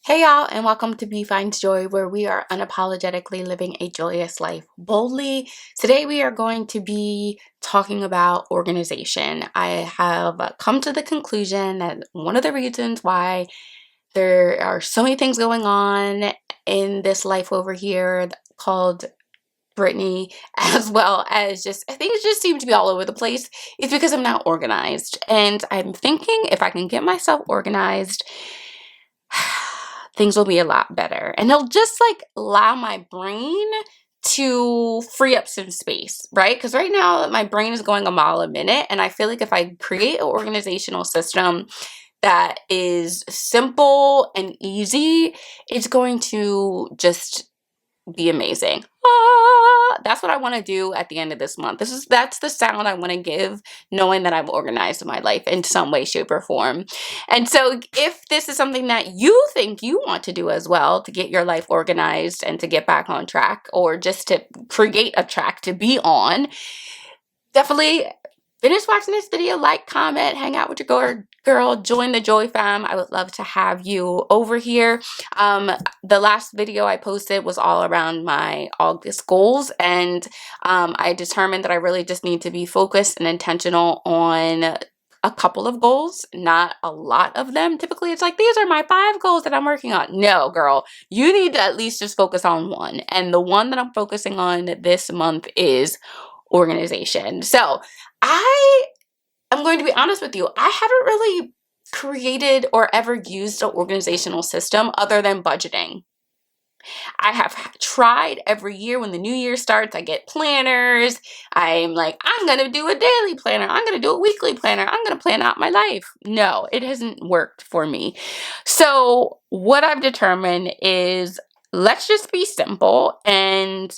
Hey y'all, and welcome to Be Finds Joy, where we are unapologetically living a joyous life boldly. Today we are going to be talking about organization. I have come to the conclusion that one of the reasons why there are so many things going on in this life over here called Brittany, as well as just things just seem to be all over the place, is because I'm not organized. And I'm thinking if I can get myself organized, things will be a lot better. And they'll just like allow my brain to free up some space, right? Because right now my brain is going a mile a minute. And I feel like if I create an organizational system that is simple and easy, it's going to just be amazing. That's what I want to do at the end of this month. That's the sound I want to give, knowing that I've organized my life in some way, shape, or form. And so if this is something that you think you want to do as well, to get your life organized and to get back on track, or just to create a track to be on, definitely finish watching this video, like, comment, hang out with your girl, join the Joy fam. I would love to have you over here. The last video I posted was all around my August goals, and I determined that I really just need to be focused and intentional on a couple of goals, not a lot of them. Typically it's like, these are my 5 goals that I'm working on. No, girl, you need to at least just focus on one. And the one that I'm focusing on this month is organization. So I'm going to be honest with you. I haven't really created or ever used an organizational system other than budgeting. I have tried every year when the new year starts. I get planners. I'm like, I'm going to do a daily planner. I'm going to do a weekly planner. I'm going to plan out my life. No, it hasn't worked for me. So what I've determined is, let's just be simple and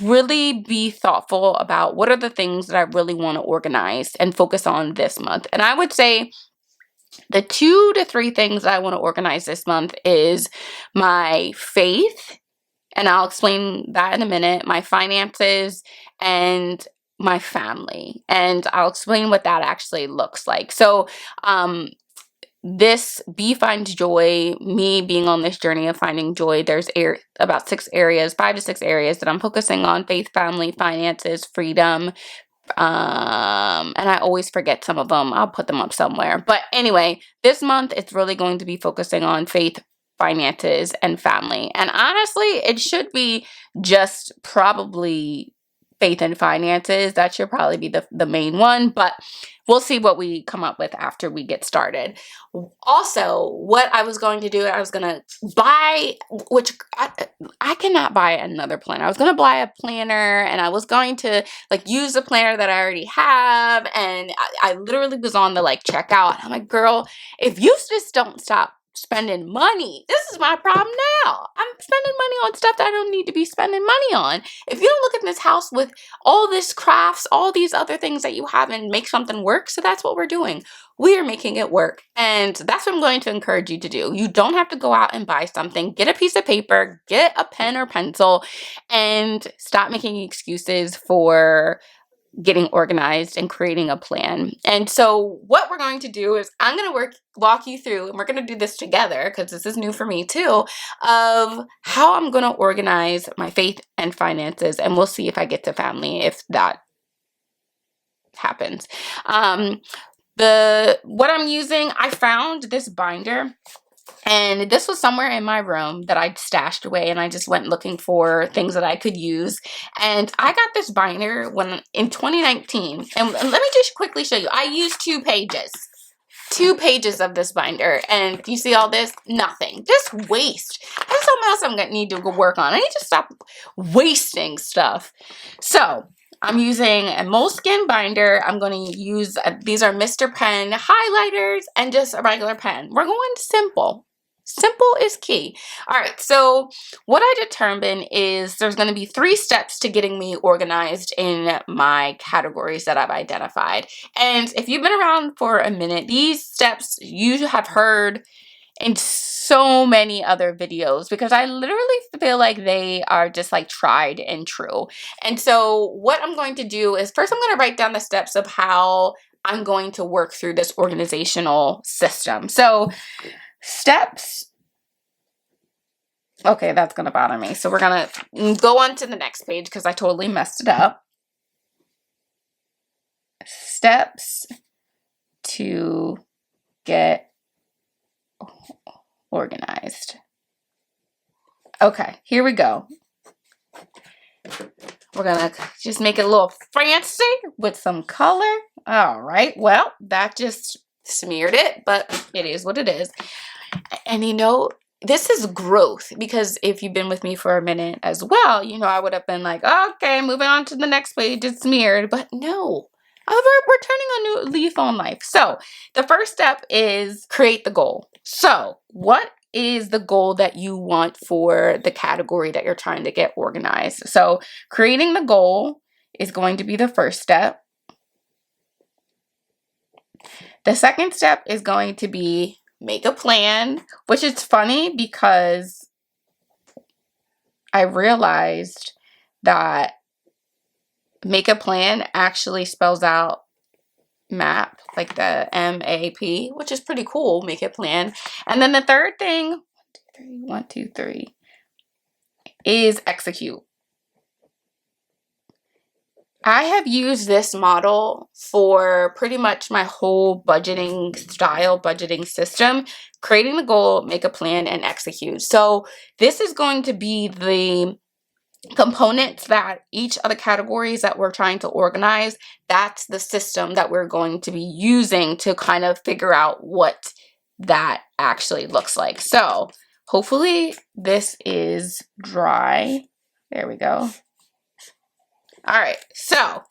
really be thoughtful about what are the things that I really want to organize and focus on this month. And I would say the 2 to 3 things I want to organize this month is my faith, and I'll explain that in a minute, my finances, and my family. And I'll explain what that actually looks like. So, this Be Finds Joy, me being on this journey of finding joy, there's about 6 areas, 5 to 6 areas that I'm focusing on: faith, family, finances, freedom. And I always forget some of them. I'll put them up somewhere. But anyway, this month it's really going to be focusing on faith, finances, and family. And honestly, it should be just probably faith and finances. That should probably be the main one, but we'll see what we come up with after we get started. Also, what I was going to do, I was going to buy, which I cannot buy another planner. I was going to buy a planner, and I was going to like use the planner that I already have. And I literally was on the like checkout. I'm like, girl, if you just don't stop spending money, this is my problem now. I'm spending money on stuff that I don't need to be spending money on. If you don't look at this house with all this crafts, all these other things that you have, and make something work. So that's what we're doing. We are making it work. And that's what I'm going to encourage you to do. You don't have to go out and buy something. Get a piece of paper, get a pen or pencil, and stop making excuses for getting organized and creating a plan. And so what we're going to do is I'm going to walk you through, and we're going to do this together because this is new for me too, of how I'm going to organize my faith and finances. And we'll see if I get to family, if that happens. What I'm using, I found this binder, and this was somewhere in my room that I'd stashed away, and I just went looking for things that I could use. And I got this binder in 2019. And let me just quickly show you. I used 2 pages. 2 pages of this binder. And you see all this? Nothing. Just waste. There's something else I'm going to need to go work on. I need to stop wasting stuff. So I'm using a Moleskine binder. I'm going to use, these are Mr. Pen highlighters and just a regular pen. We're going simple. Simple is key. All right, so what I determined is there's going to be 3 steps to getting me organized in my categories that I've identified. And if you've been around for a minute, these steps you have heard in so many other videos, because I literally feel like they are just like tried and true. And so what I'm going to do is, first I'm going to write down the steps of how I'm going to work through this organizational system. So steps Okay, that's going to bother me. So we're going to go on to the next page because I totally messed it up. Steps to get organized. Okay, here we go. We're going to just make it a little fancy with some color. All right, well, that just smeared it, but it is what it is. And you know, this is growth, because if you've been with me for a minute as well, you know, I would have been like, okay, moving on to the next page, it's smeared. But no, we're turning a new leaf on life. So the first step is create the goal. So what is the goal that you want for the category that you're trying to get organized? So creating the goal is going to be the first step. The second step is going to be make a plan, which is funny because I realized that make a plan actually spells out map, like the MAP, which is pretty cool. Make a plan. And then the third thing, 1, 2, 3, is execute. I have used this model for pretty much my whole budgeting style, budgeting system: creating the goal, make a plan, and execute. So this is going to be the components that each of the categories that we're trying to organize, that's the system that we're going to be using to kind of figure out what that actually looks like. So hopefully this is dry. There we go. All right, so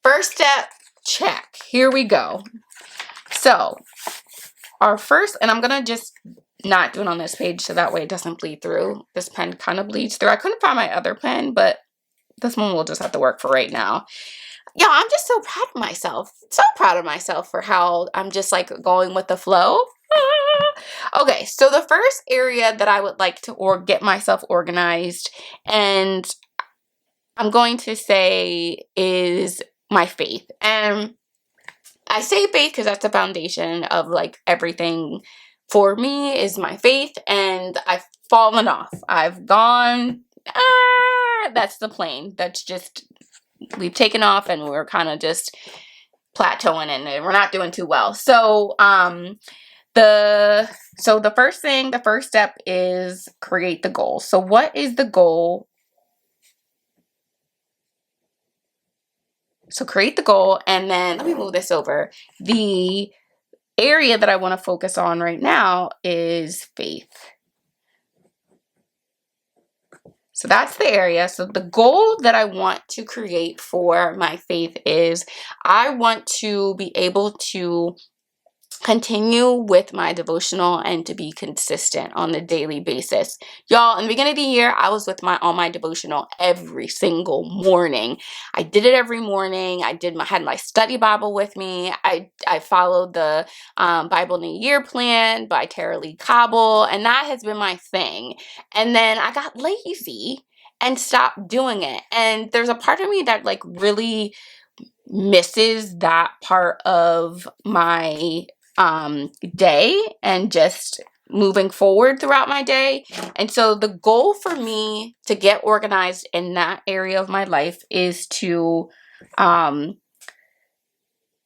first step, check. Here we go. So our first, and I'm gonna just not do it on this page so that way it doesn't bleed through. This pen kind of bleeds through. I couldn't find my other pen, but this one will just have to work for right now. Yeah, I'm just so proud of myself. So proud of myself for how I'm just like going with the flow. Okay, so the first area that I would like to get myself organized, and I'm going to say, is my faith. And I say faith because that's the foundation of like everything for me, is my faith. And I've fallen off. I've gone, that's the plane. That's just, we've taken off and we're kind of just plateauing and we're not doing too well. So, the first step is create the goal. So what is the goal? So create the goal, and then let me move this over. The area that I want to focus on right now is faith. So that's the area. So the goal that I want to create for my faith is I want to be able to continue with my devotional and to be consistent on a daily basis. Y'all, in the beginning of the year, I was on my devotional every single morning. I did it every morning. Had my study Bible with me. I followed the Bible in a Year plan by Tara Lee Cobble, and that has been my thing. And then I got lazy and stopped doing it. And there's a part of me that like really misses that part of my day and just moving forward throughout my day. And so the goal for me to get organized in that area of my life is to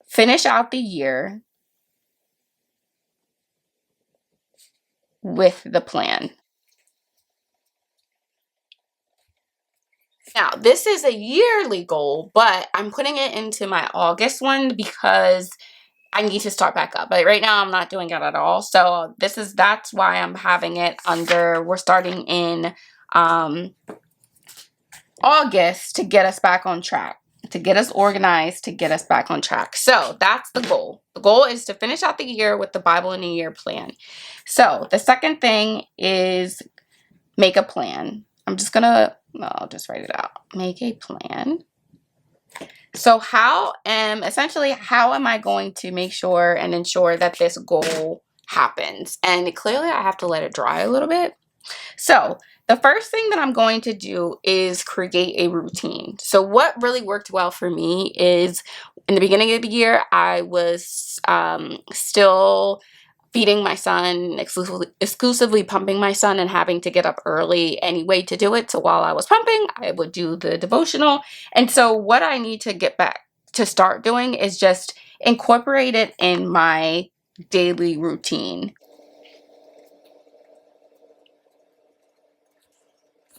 finish out the year with the plan. Now, this is a yearly goal, but I'm putting it into my August one because I need to start back up. But right now I'm not doing it at all. So that's why I'm having it under, we're starting in August to get us back on track, to get us organized, to get us back on track. So that's the goal. The goal is to finish out the year with the Bible in a Year plan. So the second thing is make a plan. I'll just write it out. Make a plan. So how am I going to make sure and ensure that this goal happens? And clearly I have to let it dry a little bit. So the first thing that I'm going to do is create a routine. So what really worked well for me is in the beginning of the year, I was still feeding my son, exclusively pumping my son, and having to get up early anyway to do it. So while I was pumping, I would do the devotional. And so what I need to get back to start doing is just incorporate it in my daily routine.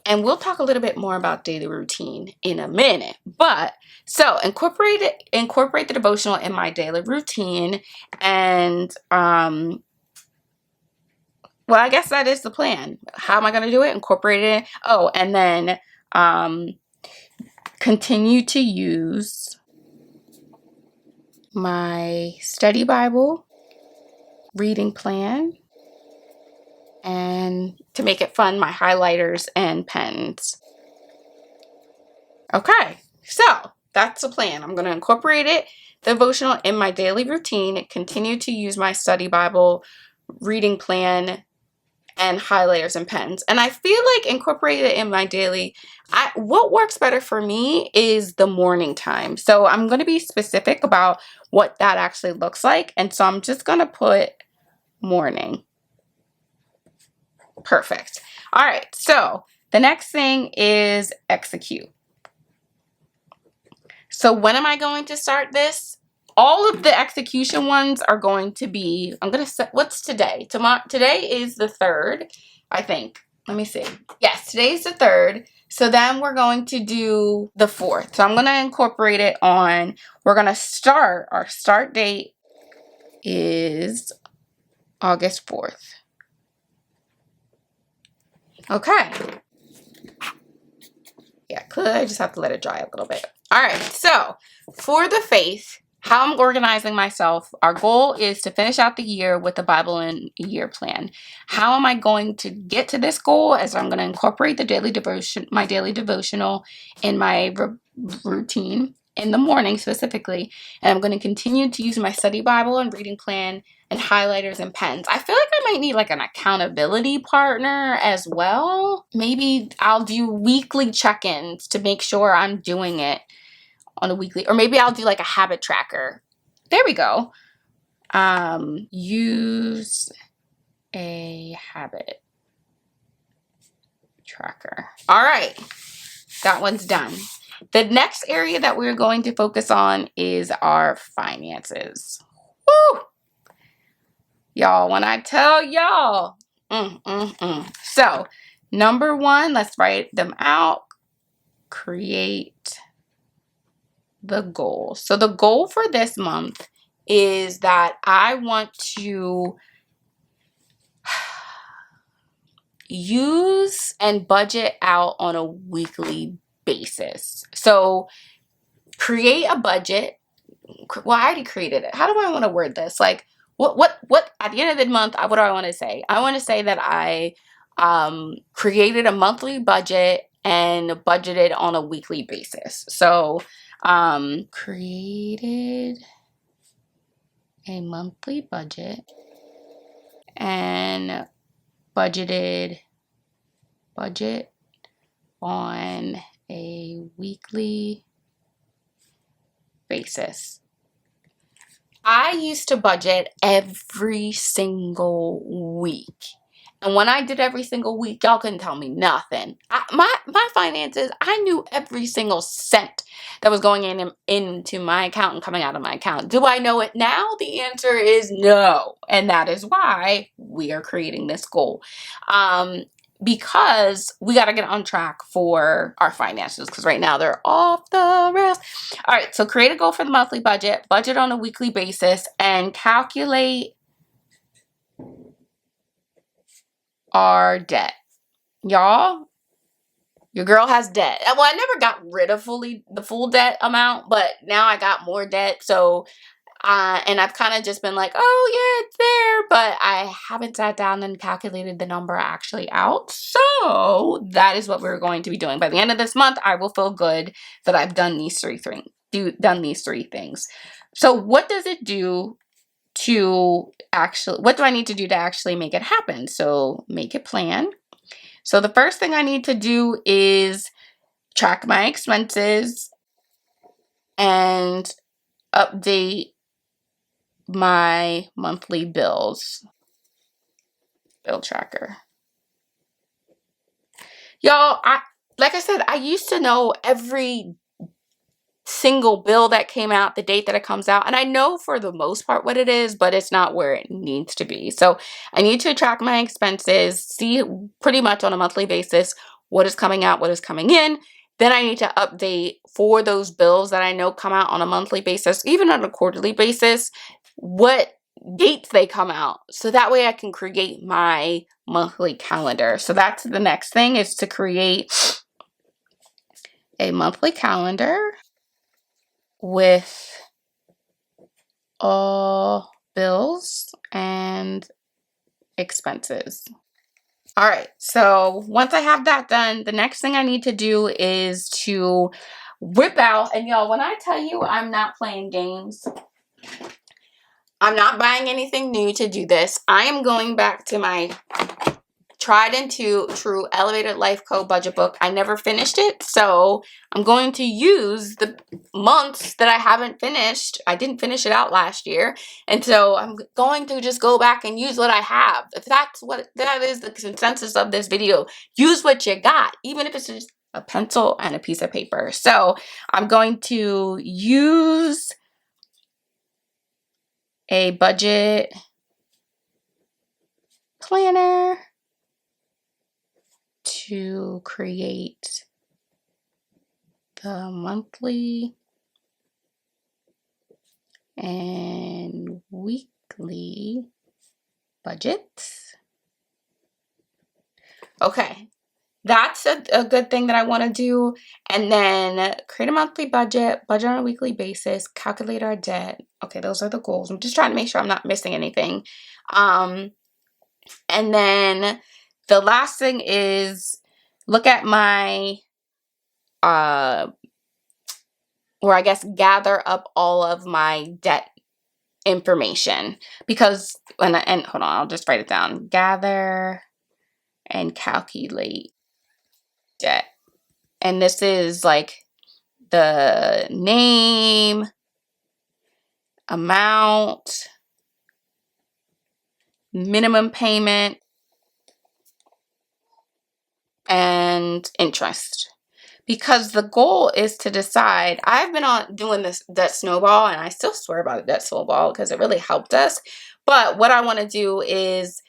And we'll talk a little bit more about daily routine in a minute. But so incorporate the devotional in my daily routine. And well, I guess that is the plan. How am I going to do it? Incorporate it. Oh, and then continue to use my study Bible, reading plan, and to make it fun, my highlighters and pens. Okay, so that's the plan. I'm going to incorporate it, the devotional, in my daily routine, continue to use my study Bible, reading plan, and highlighters and pens. And I feel like incorporating it in my daily, what works better for me is the morning time. So I'm going to be specific about what that actually looks like. And so I'm just going to put morning. Perfect. All right. So the next thing is execute. So when am I going to start this? All of the execution ones are going to be, I'm going to set, what's today? Today is the 3rd, I think. Let me see. Yes, today's the 3rd. So then we're going to do the 4th. So I'm going to incorporate it on, we're going to start, our start date is August 4th. Okay. Yeah, I just have to let it dry a little bit. All right, so for the faith, how I'm organizing myself, our goal is to finish out the year with the Bible in a year plan. How am I going to get to this goal? As I'm going to incorporate the daily devotion, my daily devotional in my routine in the morning specifically, and I'm going to continue to use my study Bible and reading plan and highlighters and pens. I feel like I might need like an accountability partner as well. Maybe I'll do weekly check-ins to make sure I'm doing it on a weekly, or maybe I'll do like a habit tracker. There we go. Use a habit tracker. All right, that one's done. The next area that we're going to focus on is our finances. Woo! Y'all, when I tell y'all, So, number 1, let's write them out. Create the goal. So the goal for this month is that I want to use and budget out on a weekly basis. So create a budget. Well, I already created it. How do I want to word this? Like, what at the end of the month, what do I want to say? I want to say that I created a monthly budget and budgeted on a weekly basis. So created a monthly budget and budget on a weekly basis. I used to budget every single week. And when I did every single week, y'all couldn't tell me nothing. My finances, I knew every single cent that was going into my account and coming out of my account. Do I know it now? The answer is no. And that is why we are creating this goal. Because we got to get on track for our finances, because right now they're off the rails. All right, so create a goal for the monthly budget on a weekly basis, and calculate our debt. Y'all, your girl has debt. Well, I never got rid of the full debt amount, but now I got more debt. So and I've kind of just been like, oh yeah, it's there, but I haven't sat down and calculated the number actually out. So that is what we're going to be doing. By the end of this month, I will feel good that I've done these three things. So what does it do to actually, what do I need to do to actually make it happen? So make a plan. So the first thing I need to do is track my expenses and update my monthly bills. bill tracker. Y'all, like I said, I used to know every single bill that came out, the date that it comes out, and I know for the most part what it is, but it's not where it needs to be. So I need to track my expenses, see pretty much on a monthly basis what is coming out, what is coming in. Then I need to update for those bills that I know come out on a monthly basis, even on a quarterly basis, what dates they come out, so that way I can create my monthly calendar. So that's the next thing, is to create a monthly calendar with all bills and expenses. All right, so once I have that done, the next thing I need to do is to whip out, and y'all, when I tell you I'm not playing games, I'm not buying anything new to do this. I am going back to my tried and true Elevated Life Co. budget book. I never finished it, so I'm going to use the months that I haven't finished. I didn't finish it out last year, and so I'm going to just go back and use what I have. If that is the consensus of this video, use what you got, even if it's just a pencil and a piece of paper. So I'm going to use a budget planner to create the monthly and weekly budgets. Okay, that's a good thing that I want to do. And then create a monthly budget on a weekly basis, calculate our debt. Okay, those are the goals. I'm just trying to make sure I'm not missing anything. And then the last thing is look at my, or I guess gather up all of my debt information, because and hold on, I'll just write it down. Gather and calculate debt. And this is like the name, amount, minimum payment, and interest. Because the goal is to decide, I've been on doing this debt snowball, and I still swear about the debt snowball because it really helped us. But what I want to do is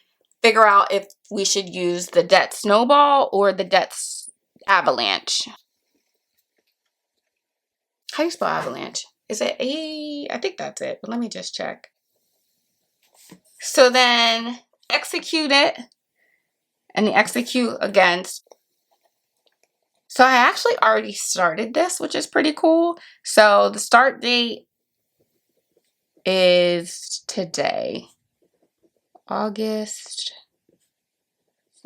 figure out if we should use the debt snowball or the debt avalanche. How do you spell avalanche? Is it I think that's it, but let me just check. So then execute it, and the execute against. So I actually already started this, which is pretty cool. So the start date is today, August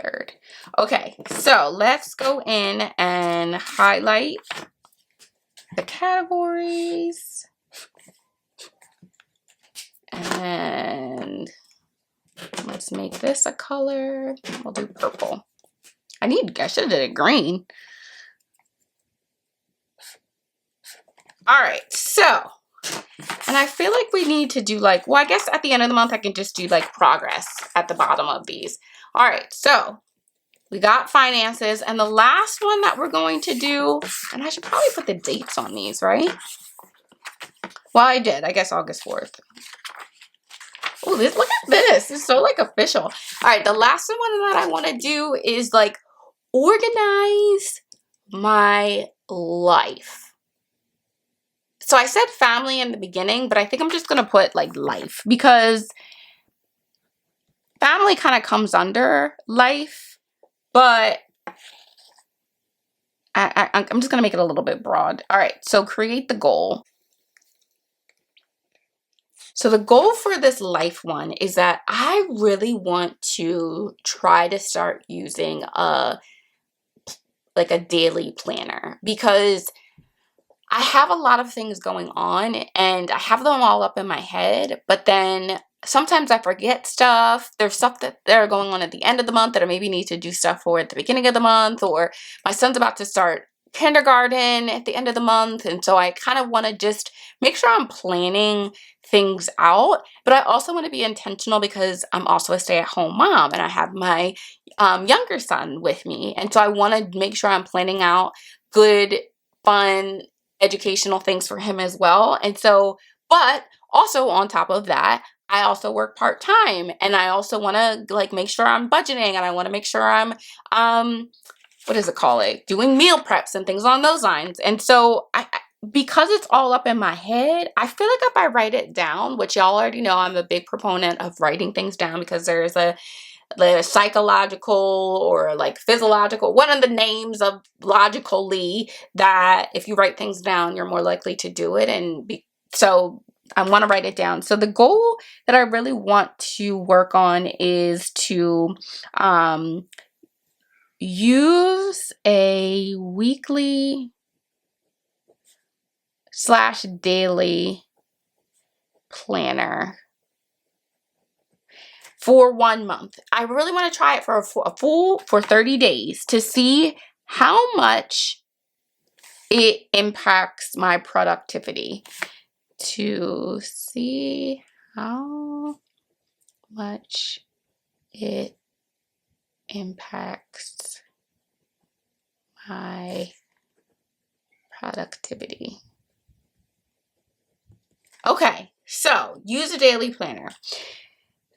3rd. Okay, so let's go in and highlight the categories. And let's make this a color. We'll do purple. I should have did it green. All right, so, and I feel like we need to do like, well, I guess at the end of the month, I can just do like progress at the bottom of these. All right, so we got finances, and the last one that we're going to do, and I should probably put the dates on these, right? Well, I did, I guess August 4th. Oh, look at this. It's so like official. All right, the last one that I want to do is like organize my life. So I said family in the beginning, but I think I'm just going to put like life, because family kind of comes under life, but I'm just going to make it a little bit broad. All right, so create the goal. So the goal for this life one is that I really want to try to start using a daily planner, because I have a lot of things going on and I have them all up in my head, but then sometimes I forget stuff. There's stuff that are going on at the end of the month that I maybe need to do stuff for at the beginning of the month, or my son's about to start kindergarten at the end of the month. And so I kind of want to just make sure I'm planning things out. But I also want to be intentional because I'm also a stay-at-home mom and I have my younger son with me. And so I want to make sure I'm planning out good, fun, educational things for him as well. And so, but also on top of that, I also work part-time and I also want to like make sure I'm budgeting and I want to make sure I'm what does it call it? Doing meal preps and things along those lines. And so because it's all up in my head, I feel like if I write it down, which y'all already know, I'm a big proponent of writing things down because there's the psychological or like physiological, one of the names of logically that if you write things down, you're more likely to do it. So I want to write it down. So the goal that I really want to work on is to use a weekly / daily planner for 1 month. I really want to try it for for 30 days to see how much it impacts my productivity. To see how much it impacts my productivity. Okay, so use a daily planner.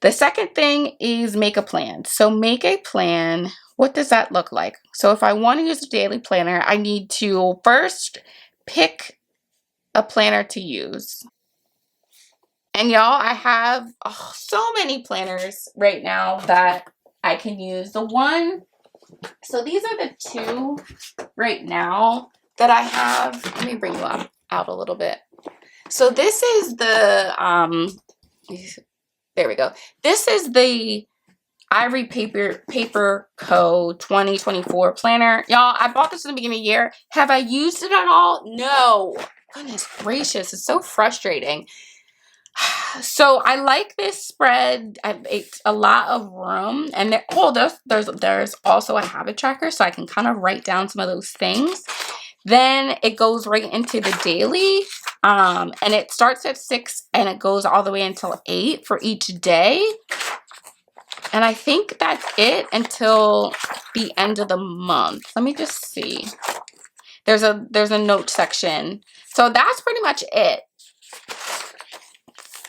The second thing is make a plan. So make a plan. What does that look like? So if I want to use a daily planner, I need to first pick a planner to use. And y'all, I have so many planners right now that I can use. So these are the two right now that I have. Let me bring you out a little bit. So this is the, there we go. This is the Ivory Paper Co. 2024 planner. Y'all, I bought this in the beginning of the year. Have I used it at all? No. Goodness gracious, it's so frustrating. So I like this spread. It's a lot of room, and there's also a habit tracker, so I can kind of write down some of those things. Then it goes right into the daily, and it starts at 6 and it goes all the way until 8 for each day. And I think that's it until the end of the month. Let me just see. There's a note section, so that's pretty much it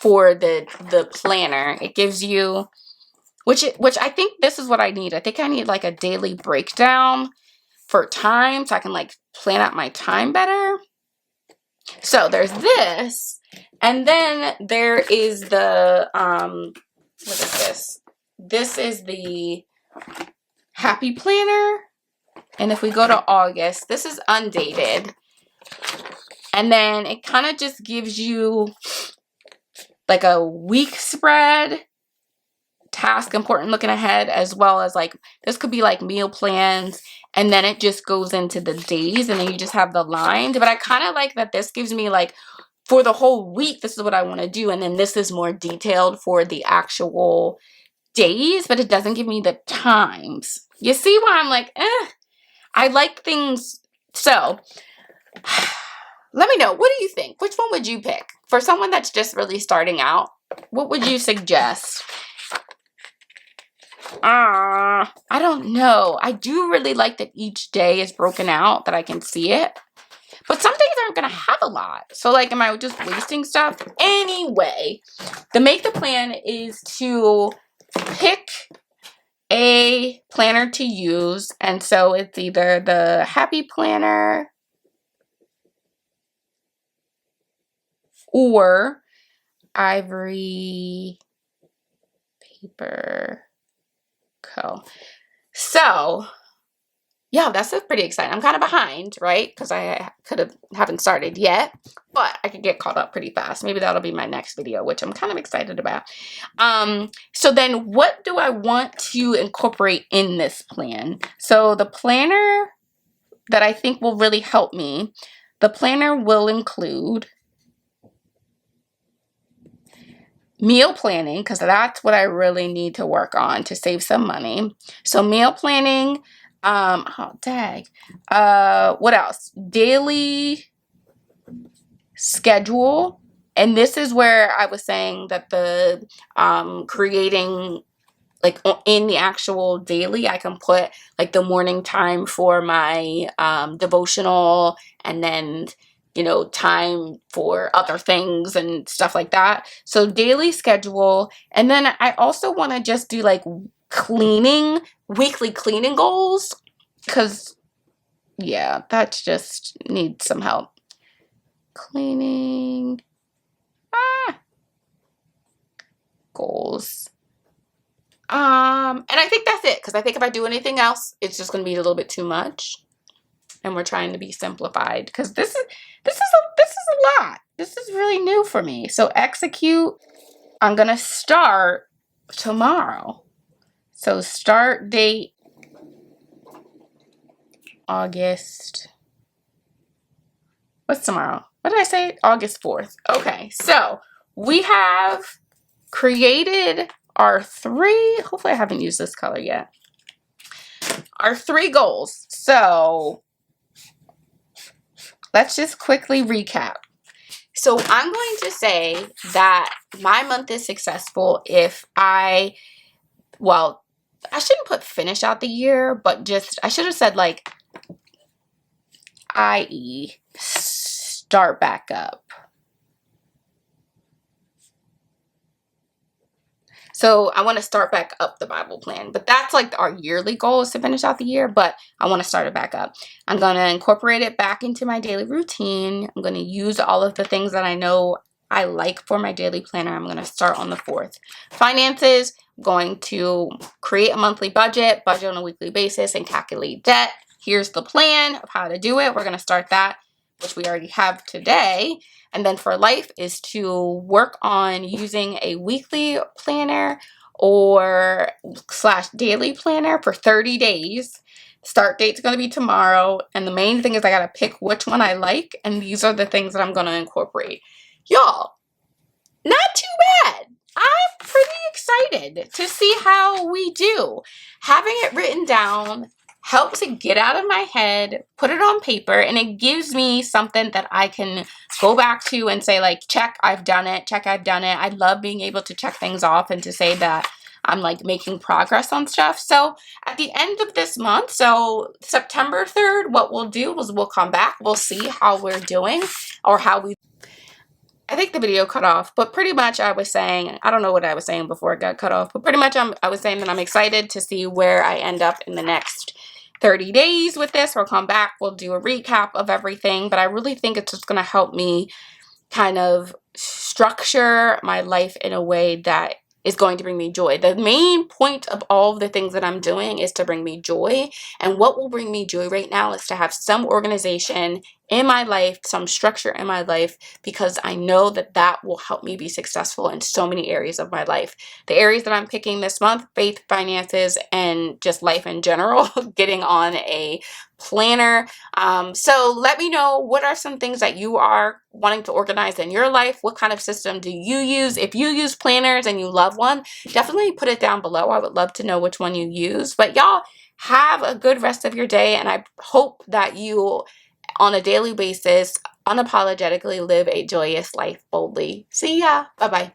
for the planner. It gives you, which I think this is what I need. I think I need like a daily breakdown for time so I can like plan out my time better. So there's this, and then there is the what is this? This is the Happy Planner. And if we go to August, this is undated. And then it kind of just gives you like a week spread, task important looking ahead, as well as like this could be like meal plans, and then it just goes into the days and then you just have the lines. But I kind of like that this gives me like for the whole week, this is what I want to do, and then this is more detailed for the actual days, but it doesn't give me the times. You see why I'm like, I like things. So let me know, what do you think? Which one would you pick for someone that's just really starting out? What would you suggest? I don't know. I do really like that each day is broken out, that I can see it. But some days aren't going to have a lot. So like, am I just wasting stuff? Anyway, the make the plan is to pick a planner to use. And so it's either the Happy Planner or Ivory Paper Co. So yeah, that's pretty exciting. I'm kind of behind, right? Because I haven't started yet, but I could get caught up pretty fast. Maybe that'll be my next video, which I'm kind of excited about. So then what do I want to incorporate in this plan? So the planner that I think will really help me, the planner will include meal planning, because that's what I really need to work on to save some money. So meal planning, Oh, dang. What else? Daily schedule. And this is where I was saying that the creating like in the actual daily, I can put like the morning time for my devotional, and then time for other things and stuff like that. So daily schedule. And then I also want to just do like weekly cleaning goals, because yeah, that just needs some help. Cleaning goals. And I think that's it, because I think if I do anything else, it's just going to be a little bit too much. And we're trying to be simplified, because this is a lot. This is really new for me. So execute. I'm going to start tomorrow. So start date August. What's tomorrow? What did I say? August 4th. Okay. So we have created our three, hopefully I haven't used this color yet, our three goals. So let's just quickly recap. So I'm going to say that my month is successful if I shouldn't put finish out the year, but just, I should have said like, i.e. start back up. So I want to start back up the Bible plan, but that's like our yearly goal, is to finish out the year, but I want to start it back up. I'm going to incorporate it back into my daily routine. I'm going to use all of the things that I know I like for my daily planner. I'm going to start on the 4th. Finances, going to create a monthly budget on a weekly basis, and calculate debt. Here's the plan of how to do it. We're going to start that, which we already have today. And then for life is to work on using a weekly planner or / daily planner for 30 days. Start date's going to be tomorrow. And the main thing is I got to pick which one I like. And these are the things that I'm going to incorporate. Y'all, not too bad. I'm pretty excited to see how we do. Having it written down helps it get out of my head, put it on paper, and it gives me something that I can go back to and say like, check, I've done it, check, I've done it. I love being able to check things off and to say that I'm like making progress on stuff. So at the end of this month, so September 3rd, what we'll do is we'll come back, we'll see how we're doing, or how we, I think the video cut off, but pretty much I was saying, I don't know what I was saying before it got cut off, but pretty much I was saying that I'm excited to see where I end up in the next 30 days with this. We'll come back, we'll do a recap of everything, but I really think it's just going to help me kind of structure my life in a way that is going to bring me joy. The main point of all of the things that I'm doing is to bring me joy. And what will bring me joy right now is to have some organization in my life, some structure in my life, because I know that that will help me be successful in so many areas of my life. The areas that I'm picking this month: faith, finances, and just life in general, getting on a planner. So let me know, what are some things that you are wanting to organize in your life? What kind of system do you use? If you use planners and you love one, definitely put it down below. I would love to know which one you use. But y'all, have a good rest of your day, and I hope that you, on a daily basis, unapologetically live a joyous life boldly. See ya. Bye-bye.